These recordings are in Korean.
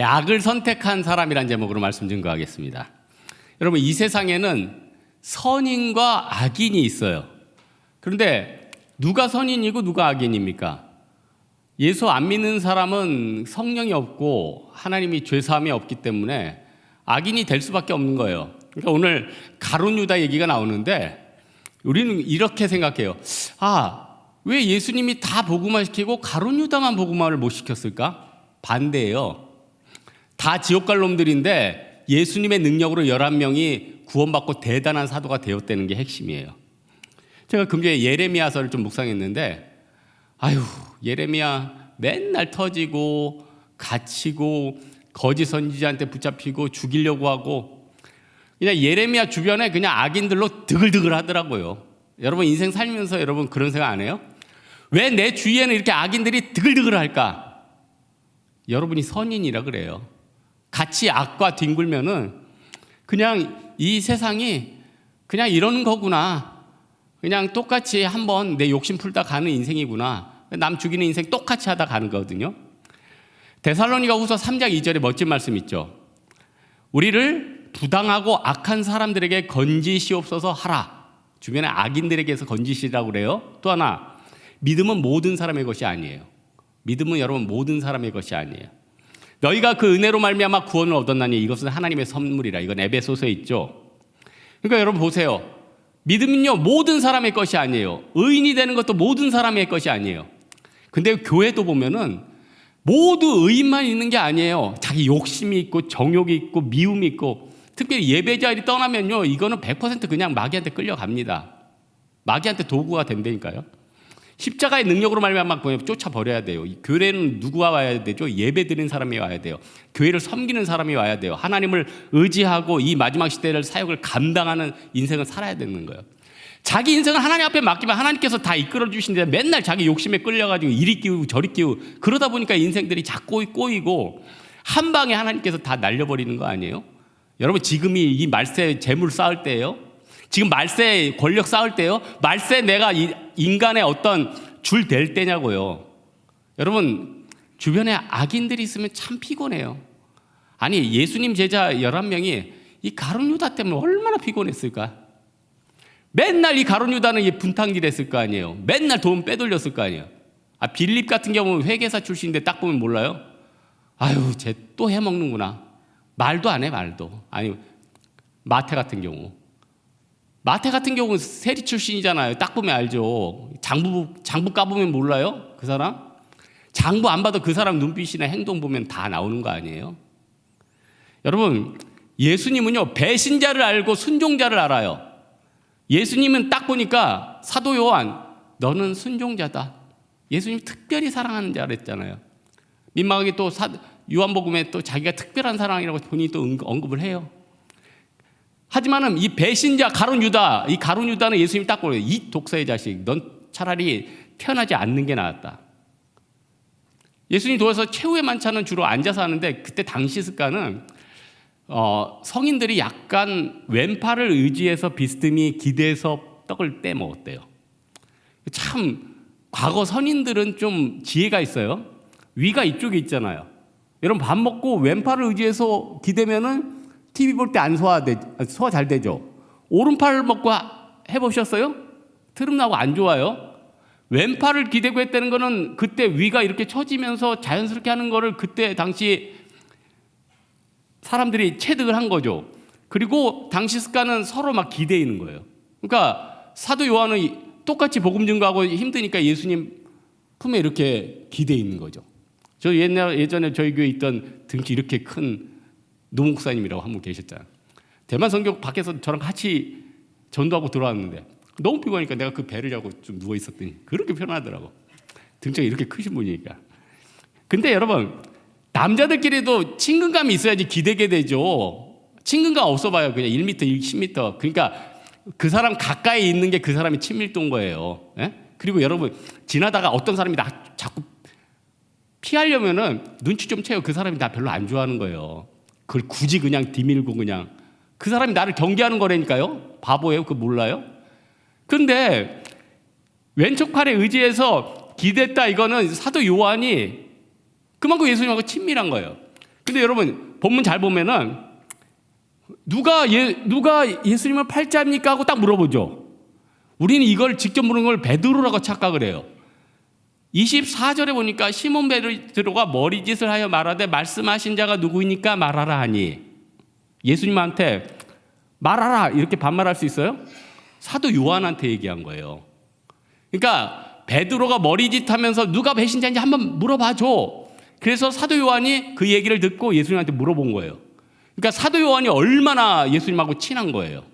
악을 선택한 사람이란 제목으로 말씀 증거하겠습니다. 여러분, 이 세상에는 선인과 악인이 있어요. 그런데 누가 선인이고 누가 악인입니까? 예수 안 믿는 사람은 성령이 없고 하나님이 죄사함이 없기 때문에 악인이 될 수밖에 없는 거예요. 그러니까 오늘 가룟 유다 얘기가 나오는데 우리는 이렇게 생각해요. 왜 예수님이 다 복음화 시키고 가룟 유다만 복음화를 못 시켰을까? 반대예요. 다 지옥 갈 놈들인데 예수님의 능력으로 11명이 구원받고 대단한 사도가 되었다는 게 핵심이에요. 제가 금주에 예레미야서를 좀 묵상했는데 예레미야 맨날 터지고 갇히고 거짓 선지자한테 붙잡히고 죽이려고 하고 그냥 예레미야 주변에 그냥 악인들로 드글드글 하더라고요. 여러분 인생 살면서 여러분 그런 생각 안 해요? 왜 내 주위에는 이렇게 악인들이 드글드글 할까? 여러분이 선인이라 그래요. 같이 악과 뒹굴면은 그냥 이 세상이 그냥 이러는 거구나. 그냥 똑같이 한번 내 욕심 풀다 가는 인생이구나. 남 죽이는 인생 똑같이 하다 가는 거거든요. 데살로니가 후서 3장 2절에 멋진 말씀 있죠. 우리를 부당하고 악한 사람들에게 건지시옵소서 하라. 주변에 악인들에게서 건지시라고 그래요. 또 하나, 믿음은 모든 사람의 것이 아니에요. 믿음은 여러분 모든 사람의 것이 아니에요. 너희가 그 은혜로 말미암아 구원을 얻었나니 이것은 하나님의 선물이라. 이건 에베소서에 있죠. 그러니까 여러분 보세요. 믿음은요 모든 사람의 것이 아니에요. 의인이 되는 것도 모든 사람의 것이 아니에요. 근데 교회도 보면은 모두 의인만 있는 게 아니에요. 자기 욕심이 있고 정욕이 있고 미움이 있고, 특별히 예배자들이 떠나면요 이거는 100% 그냥 마귀한테 끌려갑니다. 마귀한테 도구가 된다니까요. 십자가의 능력으로 말미암아 쫓아버려야 돼요. 교회는 누구가 와야 되죠? 예배드리는 사람이 와야 돼요. 교회를 섬기는 사람이 와야 돼요. 하나님을 의지하고 이 마지막 시대를 사역을 감당하는 인생을 살아야 되는 거예요. 자기 인생을 하나님 앞에 맡기면 하나님께서 다 이끌어 주시는데 맨날 자기 욕심에 끌려가지고 이리 끼우고 저리 끼우고 그러다 보니까 인생들이 자꾸 꼬이고 한 방에 하나님께서 다 날려버리는 거 아니에요? 여러분 지금이 이 말세 재물 쌓을 때예요. 지금 말세 권력 쌓을 때요. 말세 내가 인간의 어떤 줄 될 때냐고요. 여러분 주변에 악인들이 있으면 참 피곤해요. 아니 예수님 제자 11명이 이 가룟 유다 때문에 얼마나 피곤했을까? 맨날 이 가룟 유다는 분탕질 했을 거 아니에요. 맨날 돈 빼돌렸을 거 아니에요. 빌립 같은 경우는 회계사 출신인데 딱 보면 몰라요? 쟤 또 해먹는구나. 말도 안 해, 말도. 아니 마태 같은 경우는 세리 출신이잖아요. 딱 보면 알죠. 장부 까보면 몰라요? 그 사람? 장부 안 봐도 그 사람 눈빛이나 행동 보면 다 나오는 거 아니에요? 여러분 예수님은요 배신자를 알고 순종자를 알아요. 예수님은 딱 보니까 사도 요한 너는 순종자다. 예수님 특별히 사랑하는 자라 했잖아요. 민망하게 또 요한복음에 또 자기가 특별한 사랑이라고 본인이 또 언급을 해요. 하지만은 이 배신자 가룟 유다는 예수님이 딱 보래요. 이 독사의 자식, 넌 차라리 태어나지 않는 게 나았다. 예수님 도에서 최후의 만찬은 주로 앉아서 하는데 그때 당시 습관은 성인들이 약간 왼팔을 의지해서 비스듬히 기대서 떡을 떼 먹었대요. 참 과거 선인들은 좀 지혜가 있어요. 위가 이쪽에 있잖아요. 여러분 밥 먹고 왼팔을 의지해서 기대면은 TV 볼 때 안 소화 잘 되죠. 오른팔을 먹고 해보셨어요? 트름 나고 안 좋아요. 왼팔을 기대고 했다는 거는 그때 위가 이렇게 처지면서 자연스럽게 하는 거를 그때 당시 사람들이 체득을 한 거죠. 그리고 당시 습관은 서로 막 기대어 있는 거예요. 그러니까 사도 요한은 똑같이 복음 증거하고 힘드니까 예수님 품에 이렇게 기대어 있는 거죠. 저 예전에 저희 교회에 있던 등치 이렇게 큰 노 목사님이라고 한 분 계셨잖아요. 대만 선교 밖에서 저랑 같이 전도하고 들어왔는데 너무 피곤하니까 내가 그 배를 자고 좀 누워 있었더니 그렇게 편하더라고. 등치가 이렇게 크신 분이니까. 근데 여러분 남자들끼리도 친근감이 있어야지 기대게 되죠. 친근감 없어 봐요. 그냥 1m, 10m. 그러니까 그 사람 가까이 있는 게 그 사람의 친밀도인 거예요. 예? 그리고 여러분 지나다가 어떤 사람이 나 자꾸 피하려면은 눈치 좀 채요. 그 사람이 나 별로 안 좋아하는 거예요. 그걸 굳이 그냥 디밀고 그냥 그 사람이 나를 경계하는 거라니까요. 바보예요. 그거 몰라요? 그런데 왼쪽 팔에 의지해서 기댔다 이거는 사도 요한이 그만큼 예수님하고 친밀한 거예요. 근데 여러분 본문 잘 보면은 누가 예수님을 팔자입니까 하고 딱 물어보죠. 우리는 이걸 직접 물은 걸 베드로라고 착각을 해요. 24절에 보니까 시몬 베드로가 머리짓을 하여 말하되 말씀하신 자가 누구이니까 말하라 하니, 예수님한테 말하라 이렇게 반말할 수 있어요? 사도 요한한테 얘기한 거예요. 그러니까 베드로가 머리짓하면서 누가 배신자인지 한번 물어봐줘. 그래서 사도 요한이 그 얘기를 듣고 예수님한테 물어본 거예요. 그러니까 사도 요한이 얼마나 예수님하고 친한 거예요.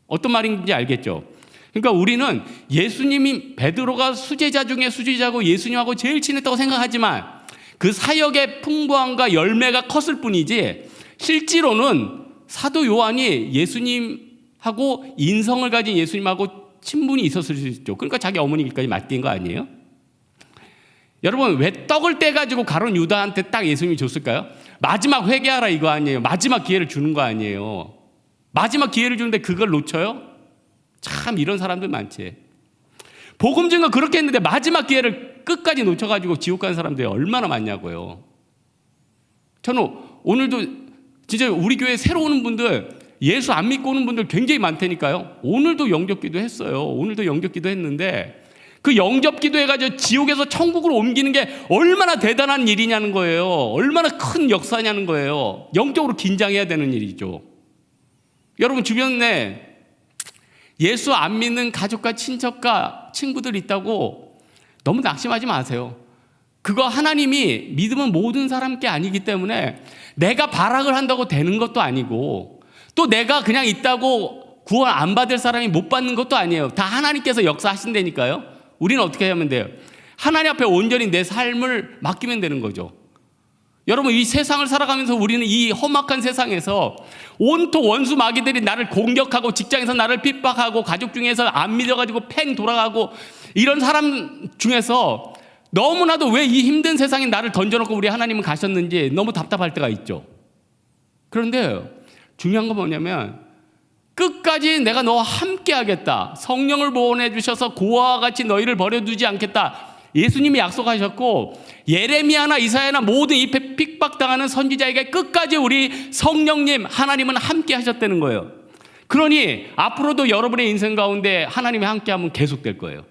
어떤 말인지 알겠죠? 그러니까 우리는 예수님이 베드로가 수제자 중에 수제자고 예수님하고 제일 친했다고 생각하지만 그 사역의 풍부함과 열매가 컸을 뿐이지 실제로는 사도 요한이 예수님하고 인성을 가진 예수님하고 친분이 있었을 수 있죠. 그러니까 자기 어머니까지 맞댄 거 아니에요? 여러분 왜 떡을 떼가지고 가룟 유다한테 딱 예수님이 줬을까요? 마지막 회개하라 이거 아니에요? 마지막 기회를 주는 거 아니에요? 마지막 기회를 주는데 그걸 놓쳐요? 참 이런 사람들 많지. 복음 증거 그렇게 했는데 마지막 기회를 끝까지 놓쳐가지고 지옥 가는 사람들이 얼마나 많냐고요. 저는 오늘도 진짜 우리 교회 새로 오는 분들, 예수 안 믿고 오는 분들 굉장히 많다니까요. 오늘도 영접기도 했어요. 오늘도 영접기도 했는데 그 영접기도 해가지고 지옥에서 천국으로 옮기는 게 얼마나 대단한 일이냐는 거예요. 얼마나 큰 역사냐는 거예요. 영적으로 긴장해야 되는 일이죠. 여러분 주변에 예수 안 믿는 가족과 친척과 친구들 있다고 너무 낙심하지 마세요. 그거 하나님이 믿으면 모든 사람께 아니기 때문에 내가 발악을 한다고 되는 것도 아니고 또 내가 그냥 있다고 구원 안 받을 사람이 못 받는 것도 아니에요. 다 하나님께서 역사하신다니까요. 우리는 어떻게 하면 돼요? 하나님 앞에 온전히 내 삶을 맡기면 되는 거죠. 여러분 이 세상을 살아가면서 우리는 이 험악한 세상에서 온통 원수 마귀들이 나를 공격하고 직장에서 나를 핍박하고 가족 중에서 안 믿어가지고 팽 돌아가고 이런 사람 중에서 너무나도 왜 이 힘든 세상에 나를 던져놓고 우리 하나님은 가셨는지 너무 답답할 때가 있죠. 그런데 중요한 건 뭐냐면 끝까지 내가 너와 함께 하겠다. 성령을 보내주셔서 고아와 같이 너희를 버려두지 않겠다. 예수님이 약속하셨고 예레미야나 이사야나 모든 이 핍박당하는 선지자에게 끝까지 우리 성령님 하나님은 함께 하셨다는 거예요. 그러니 앞으로도 여러분의 인생 가운데 하나님이 함께하면 계속될 거예요.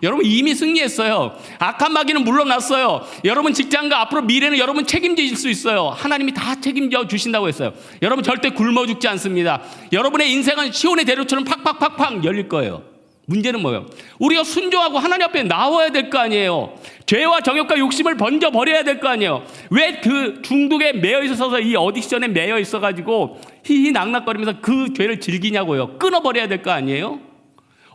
여러분 이미 승리했어요. 악한 마귀는 물러났어요. 여러분 직장과 앞으로 미래는 여러분 책임질 수 있어요. 하나님이 다 책임져 주신다고 했어요. 여러분 절대 굶어 죽지 않습니다. 여러분의 인생은 시온의 대로처럼 팍팍팍팍 열릴 거예요. 문제는 뭐예요? 우리가 순종하고 하나님 앞에 나와야 될 거 아니에요. 죄와 정욕과 욕심을 번져 버려야 될 거 아니에요. 왜 그 중독에 매여 있어서 이 어딕션에 매여 있어가지고 히히 낙낙거리면서 그 죄를 즐기냐고요. 끊어버려야 될 거 아니에요?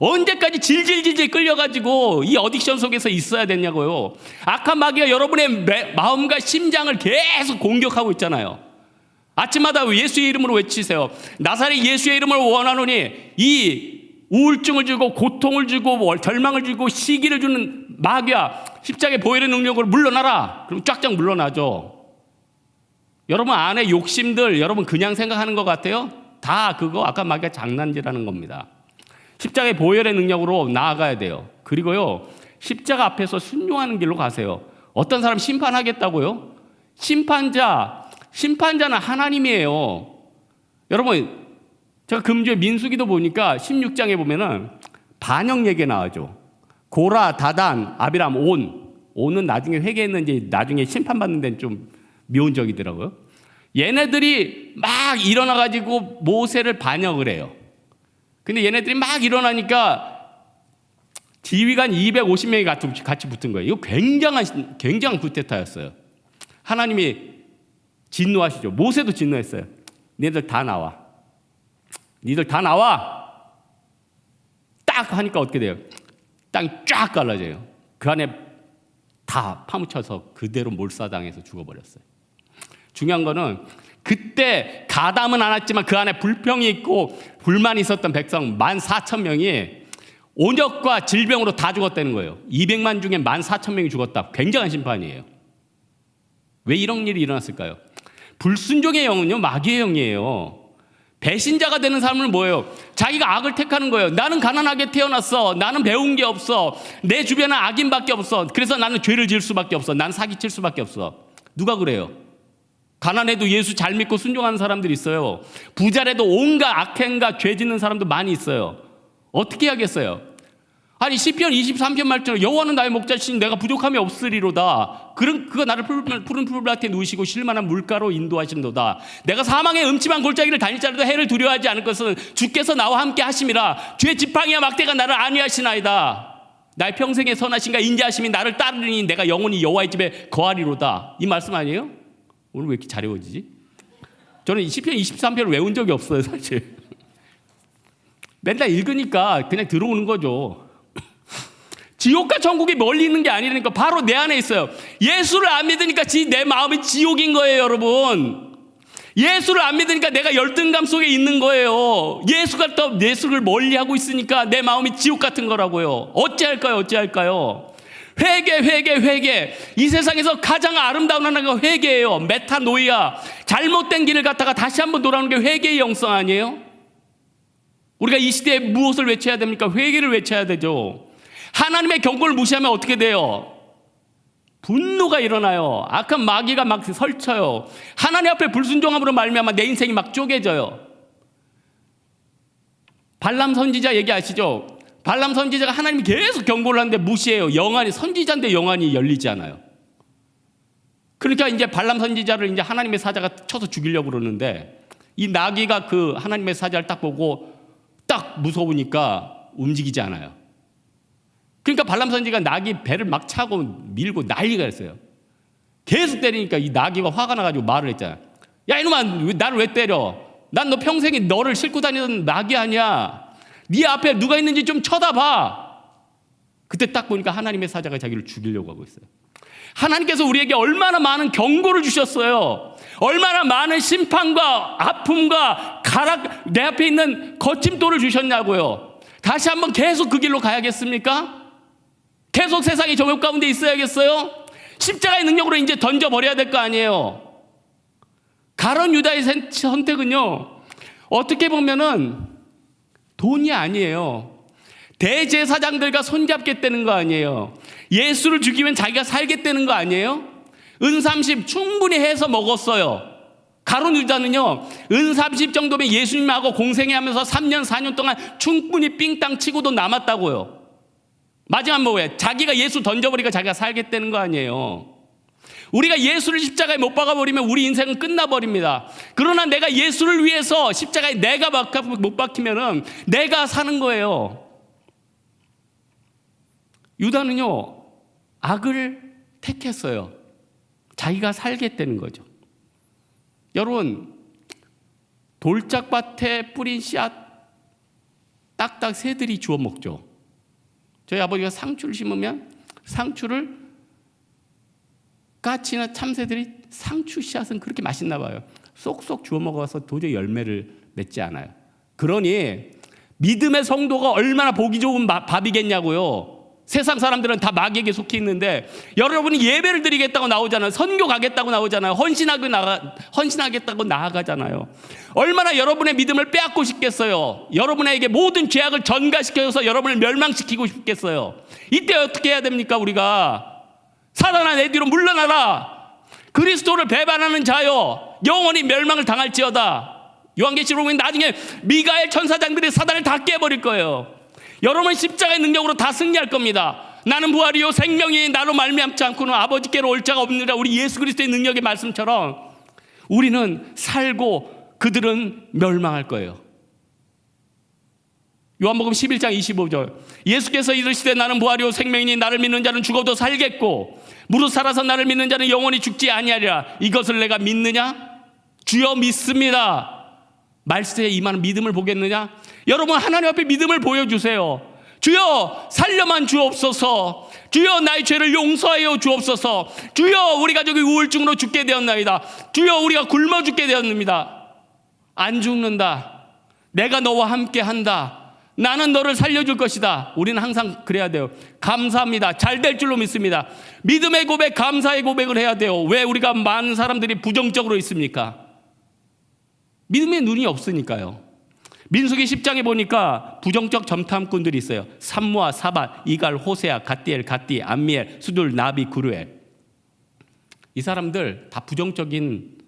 언제까지 질질질질 끌려가지고 이 어딕션 속에서 있어야 되냐고요. 악한 마귀가 여러분의 마음과 심장을 계속 공격하고 있잖아요. 아침마다 예수의 이름으로 외치세요. 나사렛 예수의 이름을 원하노니 이 우울증을 주고 고통을 주고 절망을 주고 시기를 주는 마귀야 십자가의 보혈의 능력으로 물러나라. 그럼 쫙쫙 물러나죠. 여러분 안에 욕심들 여러분 그냥 생각하는 것 같아요? 다 그거 아까 마귀가 장난질하는 겁니다. 십자가의 보혈의 능력으로 나아가야 돼요. 그리고요 십자가 앞에서 순종하는 길로 가세요. 어떤 사람 심판하겠다고요? 심판자는 하나님이에요. 여러분 제가 금주에 민수기도 보니까 16장에 보면은 반역 얘기 나오죠. 고라, 다단, 아비람, 온은 나중에 회개했는지 나중에 심판받는 데는 좀 미온적이더라고요. 얘네들이 막 일어나가지고 모세를 반역을 해요. 근데 얘네들이 막 일어나니까 지휘관 250명이 같이 붙은 거예요. 이거 굉장한 쿠데타였어요. 하나님이 진노하시죠. 모세도 진노했어요. 니들 다 나와. 딱 하니까 어떻게 돼요? 땅이 쫙 갈라져요. 그 안에 다 파묻혀서 그대로 몰사당해서 죽어버렸어요. 중요한 거는 그때 가담은 않았지만 그 안에 불평이 있고 불만이 있었던 백성 14,000명이 온역과 질병으로 다 죽었다는 거예요. 200만 중에 14,000명이 죽었다. 굉장한 심판이에요. 왜 이런 일이 일어났을까요? 불순종의 영은요 마귀의 영이에요. 배신자가 되는 사람은 뭐예요? 자기가 악을 택하는 거예요. 나는 가난하게 태어났어. 나는 배운 게 없어. 내 주변은 악인밖에 없어. 그래서 나는 죄를 지을 수밖에 없어. 나는 사기칠 수밖에 없어. 누가 그래요? 가난해도 예수 잘 믿고 순종하는 사람들이 있어요. 부자래도 온갖 악행과 죄 짓는 사람도 많이 있어요. 어떻게 하겠어요? 아니 시편 23편 말처럼 여호와는 나의 목자시니 내가 부족함이 없으리로다. 그가 나를 푸른 풀밭에 누우시고 쉴만한 물가로 인도하신도다. 내가 사망의 음침한 골짜기를 다닐지라도 해를 두려워하지 않을 것은 주께서 나와 함께 하심이라. 주의 지팡이와 막대가 나를 안위하시나이다. 나의 평생의 선하심과 인자하심이 나를 따르니 내가 영원히 여호와의 집에 거하리로다. 이 말씀 아니에요? 오늘 왜 이렇게 잘 외워지지? 저는 시편 23편을 외운 적이 없어요, 사실. 맨날 읽으니까 그냥 들어오는 거죠. 지옥과 천국이 멀리 있는 게 아니라니까 바로 내 안에 있어요. 예수를 안 믿으니까 내 마음이 지옥인 거예요, 여러분. 예수를 안 믿으니까 내가 열등감 속에 있는 거예요. 예수를 멀리하고 있으니까 내 마음이 지옥 같은 거라고요. 어찌할까요? 회개. 이 세상에서 가장 아름다운 하나가 회개예요. 메타노이아. 잘못된 길을 갔다가 다시 한번 돌아오는 게 회개의 영성 아니에요? 우리가 이 시대에 무엇을 외쳐야 됩니까? 회개를 외쳐야 되죠. 하나님의 경고를 무시하면 어떻게 돼요? 분노가 일어나요. 악한 마귀가 막 설쳐요. 하나님 앞에 불순종함으로 말미암아 내 인생이 막 쪼개져요. 발람 선지자 얘기 아시죠? 발람 선지자가 하나님이 계속 경고를 하는데 무시해요. 선지자인데 영안이 열리지 않아요. 그러니까 이제 발람 선지자를 이제 하나님의 사자가 쳐서 죽이려고 그러는데 이 나귀가 그 하나님의 사자를 딱 보고 딱 무서우니까 움직이지 않아요. 그러니까 발람 선지자가 나귀 배를 막 차고 밀고 난리가 났어요. 계속 때리니까 이 나귀가 화가 나가지고 말을 했잖아. 야 이놈아, 나를 왜 때려? 난 너 평생에 너를 싣고 다니던 나귀 아니야. 네 앞에 누가 있는지 좀 쳐다봐. 그때 딱 보니까 하나님의 사자가 자기를 죽이려고 하고 있어요. 하나님께서 우리에게 얼마나 많은 경고를 주셨어요. 얼마나 많은 심판과 아픔과 내 앞에 있는 거침돌을 주셨냐고요. 다시 한번 계속 그 길로 가야겠습니까? 계속 세상의 정욕 가운데 있어야겠어요? 십자가의 능력으로 이제 던져버려야 될 거 아니에요. 가룟 유다의 선택은요, 어떻게 보면은 돈이 아니에요. 대제사장들과 손잡겠다는 거 아니에요. 예수를 죽이면 자기가 살겠다는 거 아니에요? 은30 충분히 해서 먹었어요. 가룟 유다는요, 은30 정도면 예수님하고 공생애하면서 3년 4년 동안 충분히 삥땅 치고도 남았다고요. 마지막 뭐예요? 자기가 예수 던져버리니까 자기가 살겠다는 거 아니에요. 우리가 예수를 십자가에 못 박아버리면 우리 인생은 끝나버립니다. 그러나 내가 예수를 위해서 십자가에 내가 못 박히면은 내가 사는 거예요. 유다는요, 악을 택했어요. 자기가 살겠다는 거죠. 여러분, 돌짝밭에 뿌린 씨앗 딱딱 새들이 주워 먹죠. 저희 아버지가 상추를 심으면 상추를 까치나 참새들이 상추 씨앗은 그렇게 맛있나 봐요. 쏙쏙 주워 먹어서 도저히 열매를 맺지 않아요. 그러니 믿음의 성도가 얼마나 보기 좋은 밥이겠냐고요. 세상 사람들은 다 마귀에게 속해 있는데 여러분이 예배를 드리겠다고 나오잖아요. 선교 가겠다고 나오잖아요. 헌신하겠다고 나아가잖아요. 얼마나 여러분의 믿음을 빼앗고 싶겠어요. 여러분에게 모든 죄악을 전가시켜서 여러분을 멸망시키고 싶겠어요. 이때 어떻게 해야 됩니까? 우리가 사단아 내 뒤로 물러나라. 그리스도를 배반하는 자여 영원히 멸망을 당할지어다. 요한계시록 보면 나중에 미가엘 천사장들이 사단을 다 깨버릴 거예요. 여러분 십자가의 능력으로 다 승리할 겁니다. 나는 부활이요 생명이 나로 말미암지 않고는 아버지께로 올 자가 없느니라. 우리 예수 그리스도의 능력의 말씀처럼 우리는 살고 그들은 멸망할 거예요. 요한복음 11장 25절 예수께서 이르시되 나는 부활이요 생명이니 나를 믿는 자는 죽어도 살겠고 무릇 살아서 나를 믿는 자는 영원히 죽지 아니하리라. 이것을 내가 믿느냐? 주여 믿습니다. 말세에 임하는 믿음을 보겠느냐? 여러분 하나님 앞에 믿음을 보여주세요. 주여 살려만 주옵소서. 주여 나의 죄를 용서하여 주옵소서. 주여 우리 가족이 우울증으로 죽게 되었나이다. 주여 우리가 굶어 죽게 되었습니다. 안 죽는다. 내가 너와 함께 한다. 나는 너를 살려줄 것이다. 우리는 항상 그래야 돼요. 감사합니다. 잘 될 줄로 믿습니다. 믿음의 고백, 감사의 고백을 해야 돼요. 왜 우리가 많은 사람들이 부정적으로 있습니까? 믿음의 눈이 없으니까요. 민수기 10장에 보니까 부정적 점탐꾼들이 있어요. 삼무아, 사밧, 이갈, 호세아, 갓디엘, 갓디, 암미엘, 수둘, 나비, 구르엘. 이 사람들 다 부정적인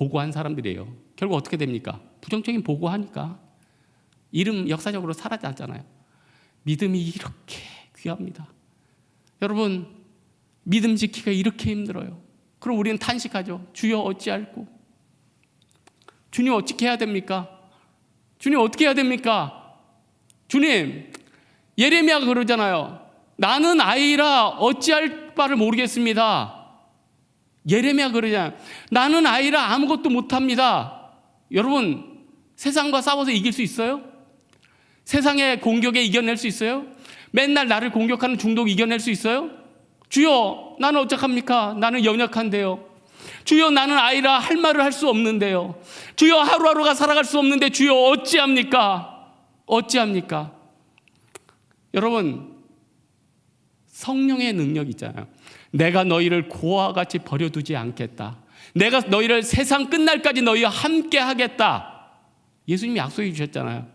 보고한 사람들이에요. 결국 어떻게 됩니까? 부정적인 보고하니까 이름 역사적으로 사라졌잖아요. 믿음이 이렇게 귀합니다. 여러분, 믿음 지키기가 이렇게 힘들어요. 그럼 우리는 탄식하죠. 주여 어찌할꼬? 주님 어떻게 해야 됩니까? 주님 어떻게 해야 됩니까? 주님, 예레미야가 그러잖아요. 나는 아이라 어찌할 바를 모르겠습니다. 예레미야가 그러잖아요. 나는 아이라 아무것도 못합니다. 여러분, 세상과 싸워서 이길 수 있어요? 세상의 공격에 이겨낼 수 있어요? 맨날 나를 공격하는 중독 이겨낼 수 있어요? 주여, 나는 어떡합니까? 나는 연약한데요. 주여, 나는 아이라 할 말을 할 수 없는데요. 주여, 하루하루가 살아갈 수 없는데 주여 어찌합니까? 어찌합니까? 여러분, 성령의 능력 있잖아요. 내가 너희를 고아와 같이 버려두지 않겠다. 내가 너희를 세상 끝날까지 너희와 함께 하겠다. 예수님이 약속해 주셨잖아요.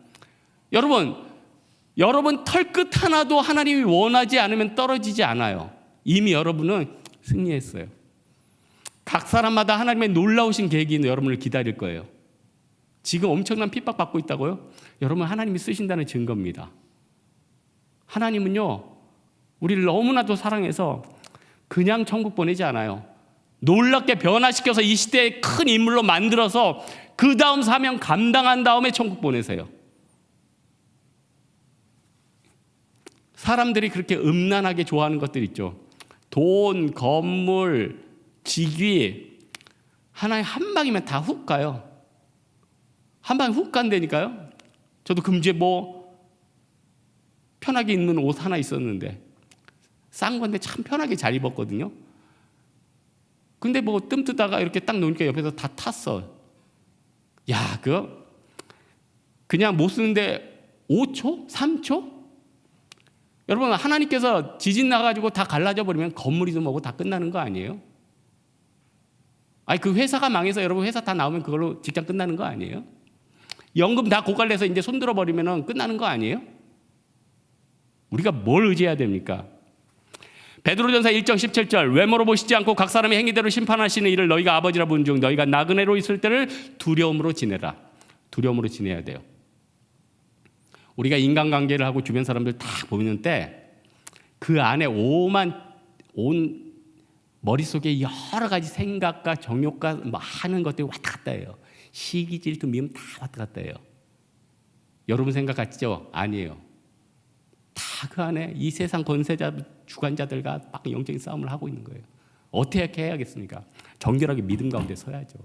여러분 털끝 하나도 하나님이 원하지 않으면 떨어지지 않아요. 이미 여러분은 승리했어요. 각 사람마다 하나님의 놀라우신 계획이 여러분을 기다릴 거예요. 지금 엄청난 핍박받고 있다고요? 여러분, 하나님이 쓰신다는 증거입니다. 하나님은요, 우리를 너무나도 사랑해서 그냥 천국 보내지 않아요. 놀랍게 변화시켜서 이 시대의 큰 인물로 만들어서 그 다음 사명 감당한 다음에 천국 보내세요. 사람들이 그렇게 음란하게 좋아하는 것들 있죠. 돈, 건물, 직위, 하나의 한 방이면 다 훅 가요. 한 방에 훅 간다니까요. 저도 금주에 편하게 입는 옷 하나 있었는데 싼 건데 참 편하게 잘 입었거든요. 근데 뜸 뜨다가 이렇게 딱 놓으니까 옆에서 다 탔어. 야, 그냥 못 쓰는데 5초? 3초? 여러분, 하나님께서 지진 나가지고 다 갈라져 버리면 건물이도 뭐고 다 끝나는 거 아니에요? 아니, 그 회사가 망해서 여러분 회사 다 나오면 그걸로 직장 끝나는 거 아니에요? 연금 다 고갈돼서 이제 손들어 버리면 끝나는 거 아니에요? 우리가 뭘 의지해야 됩니까? 베드로전서 1장 17절, 외모로 보시지 않고 각 사람의 행위대로 심판하시는 이를 너희가 아버지라 부른 중 너희가 나그네로 있을 때를 두려움으로 지내라. 두려움으로 지내야 돼요. 우리가 인간관계를 하고 주변 사람들 다 보는 때 그 안에 온 머릿속에 여러 가지 생각과 정욕과 많은 것들이 왔다 갔다 해요. 시기, 질투, 미움 다 왔다 갔다 해요. 여러분 생각 같죠? 아니에요. 다 그 안에 이 세상 권세자, 주관자들과 막 영적인 싸움을 하고 있는 거예요. 어떻게 해야겠습니까? 정결하게 믿음 가운데 서야죠.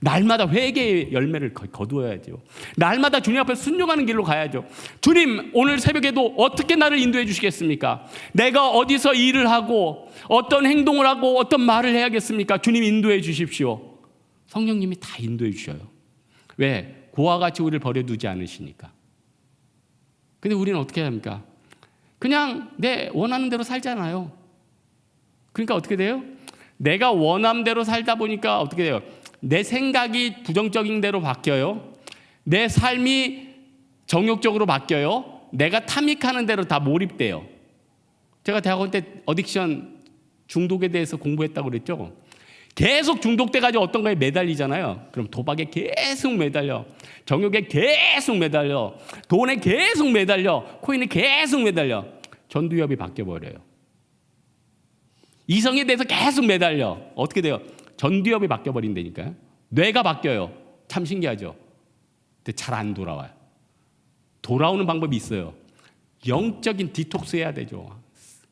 날마다 회개의 열매를 거두어야죠. 날마다 주님 앞에 순종하는 길로 가야죠. 주님, 오늘 새벽에도 어떻게 나를 인도해 주시겠습니까? 내가 어디서 일을 하고 어떤 행동을 하고 어떤 말을 해야겠습니까? 주님 인도해 주십시오. 성령님이 다 인도해 주셔요. 왜? 고아와 같이 우리를 버려두지 않으시니까. 근데 우리는 어떻게 해야 합니까? 그냥 내 원하는 대로 살잖아요. 그러니까 어떻게 돼요? 내가 원하는 대로 살다 보니까 어떻게 돼요? 내 생각이 부정적인 대로 바뀌어요. 내 삶이 정욕적으로 바뀌어요. 내가 탐닉하는 대로 다 몰입돼요. 제가 대학원 때 어딕션 중독에 대해서 공부했다고 그랬죠. 계속 중독돼가지고 어떤 거에 매달리잖아요. 그럼 도박에 계속 매달려, 정욕에 계속 매달려, 돈에 계속 매달려, 코인에 계속 매달려. 전두엽이 바뀌어버려요. 이성에 대해서 계속 매달려. 어떻게 돼요? 전두엽이 바뀌어버린다니까요. 뇌가 바뀌어요. 참 신기하죠. 근데 잘 안 돌아와요. 돌아오는 방법이 있어요. 영적인 디톡스 해야 되죠.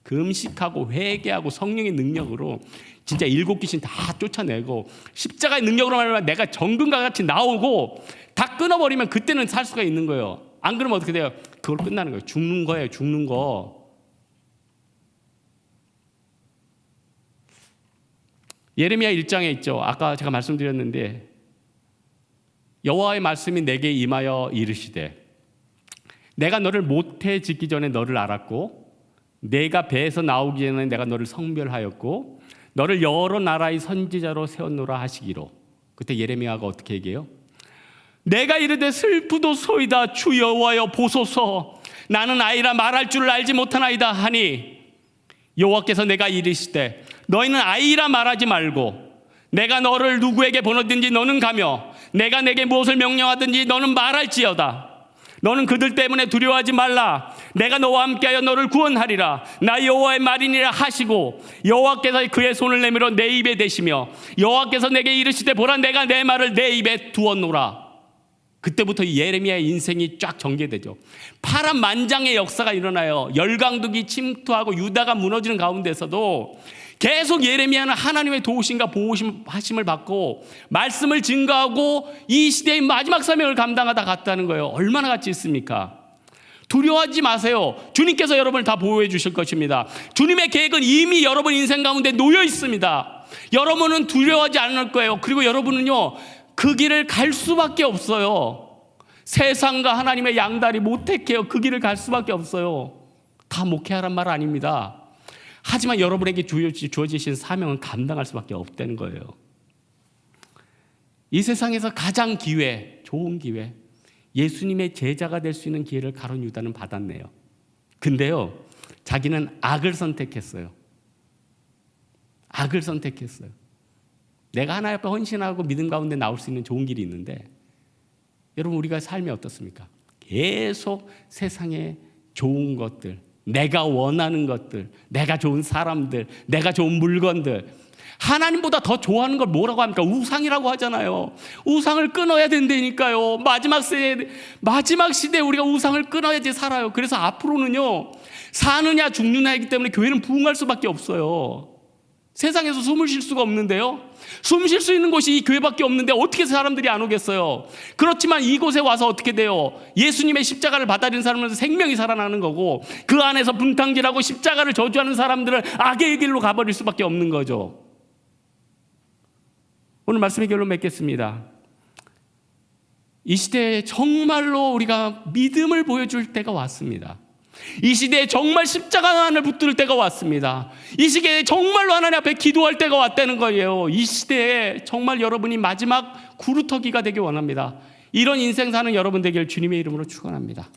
금식하고 회개하고 성령의 능력으로 진짜 7 귀신 다 쫓아내고 십자가의 능력으로 말하면 내가 정금과 같이 나오고 다 끊어버리면 그때는 살 수가 있는 거예요. 안 그러면 어떻게 돼요? 그걸 끝나는 거예요. 죽는 거예요. 죽는 거. 예레미야 1장에 있죠. 아까 제가 말씀드렸는데 여호와의 말씀이 내게 임하여 이르시되 내가 너를 모태 짓기 전에 너를 알았고 내가 배에서 나오기 전에 내가 너를 성별하였고 너를 여러 나라의 선지자로 세웠노라 하시기로. 그때 예레미야가 어떻게 얘기해요? 내가 이르되 슬프도소이다 주 여호와여 보소서 나는 아이라 말할 줄을 알지 못하나이다 하니 여호와께서 내가 이르시되 너희는 아이라 말하지 말고 내가 너를 누구에게 보내든지 너는 가며 내가 내게 무엇을 명령하든지 너는 말할지어다. 너는 그들 때문에 두려워하지 말라. 내가 너와 함께하여 너를 구원하리라. 나 여호와의 말이니라 하시고 여호와께서 그의 손을 내밀어 내 입에 대시며 여호와께서 내게 이르시되 보라 내가 내 말을 내 입에 두었노라. 그때부터 예레미야의 인생이 쫙 전개되죠. 파란만장의 역사가 일어나요. 열강둑이 침투하고 유다가 무너지는 가운데서도 계속 예레미야는 하나님의 도우심과 보호하심을 받고 말씀을 증거하고 이 시대의 마지막 사명을 감당하다 갔다는 거예요. 얼마나 가치 있습니까? 두려워하지 마세요. 주님께서 여러분을 다 보호해 주실 것입니다. 주님의 계획은 이미 여러분 인생 가운데 놓여 있습니다. 여러분은 두려워하지 않을 거예요. 그리고 여러분은요, 그 길을 갈 수밖에 없어요. 세상과 하나님의 양다리 못 택해요. 그 길을 갈 수밖에 없어요. 다 목회하란 말 아닙니다. 하지만 여러분에게 주어지신 사명은 감당할 수밖에 없다는 거예요. 이 세상에서 가장 좋은 기회, 예수님의 제자가 될 수 있는 기회를 가룟 유다는 받았네요. 근데요, 자기는 악을 선택했어요. 악을 선택했어요. 내가 하나님 앞에 헌신하고 믿음 가운데 나올 수 있는 좋은 길이 있는데, 여러분 우리가 삶이 어떻습니까? 계속 세상의 좋은 것들, 내가 원하는 것들, 내가 좋은 사람들, 내가 좋은 물건들, 하나님보다 더 좋아하는 걸 뭐라고 합니까? 우상이라고 하잖아요. 우상을 끊어야 된다니까요. 마지막 시대에 우리가 우상을 끊어야지 살아요. 그래서 앞으로는요, 사느냐 죽느냐이기 때문에 교회는 부흥할 수밖에 없어요. 세상에서 숨을 쉴 수가 없는데요, 숨 쉴 수 있는 곳이 이 교회밖에 없는데 어떻게 사람들이 안 오겠어요? 그렇지만 이곳에 와서 어떻게 돼요? 예수님의 십자가를 받아들인 사람은 생명이 살아나는 거고, 그 안에서 분탕질하고 십자가를 저주하는 사람들은 악의 길로 가버릴 수밖에 없는 거죠. 오늘 말씀의 결론 맺겠습니다. 이 시대에 정말로 우리가 믿음을 보여줄 때가 왔습니다. 이 시대에 정말 십자가 하나를 붙들 때가 왔습니다. 이 시대에 정말로 하나님 앞에 기도할 때가 왔다는 거예요. 이 시대에 정말 여러분이 마지막 구루터기가 되길 원합니다. 이런 인생 사는 여러분 되길 주님의 이름으로 축원합니다.